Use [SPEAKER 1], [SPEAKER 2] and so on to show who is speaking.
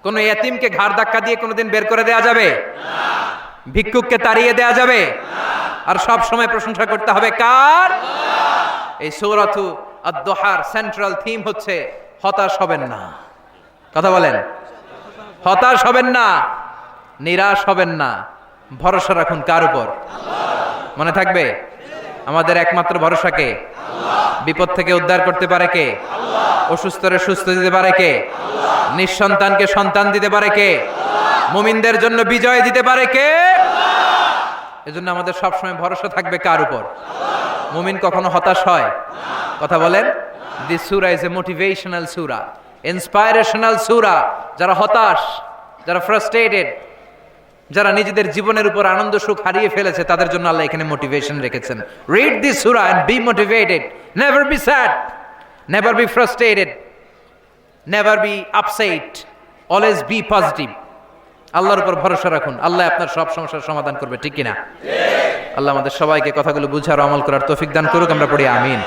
[SPEAKER 1] কোনো এতিমকে ঘাড় ধাক্কা দিয়ে কোনোদিন বের করে দেয়া যাবে? ভিক্ষুককে তাড়িয়ে দেয়া যাবে? আর সব সময় প্রশংসা করতে হবে কার? এই সূরাতু আদ-দুহার সেন্ট্রাল থিম হচ্ছে হতাশ হবেন না। কথা বলেন, হতাশ হবেন না, নিরাশ হবেন না, ভরসা রাখুন কার উপর? মনে থাকবে আমাদের একমাত্র ভরসা কে? বিপদ থেকে উদ্ধার করতে পারে কে? অসুস্থরে সুস্থ দিতে পারে কে? নিঃসন্তানকে সন্তান দিতে পারে কে? মুমিনদের জন্য বিজয় দিতে পারে কে? এজন্য আমাদের সবসময় ভরসা থাকবে কার উপর? মুমিন কখনো হতাশ হয়? কথা বলেন। This surah is a motivational surah, inspirational surah. যারা হতাশ, যারা ফ্রাস্ট্রেটেড, যারা নিজেদের জীবনের উপর আনন্দ সুখ হারিয়ে ফেলেছে, তাদের জন্য আল্লাহ এখানে মোটিভেশন রেখেছেন। রিড দিস সূরা and be motivated, never be sad, never be frustrated, never be upset, always be positive. আল্লাহর উপর ভরসা রাখুন, আল্লাহ আপনার সব সমস্যার সমাধান করবে, ঠিক কিনা? আল্লাহ আমাদের সবাইকে কথাগুলো বুঝার ও আমল করার তৌফিক দান করুক। আমরা পড়ি আমিন।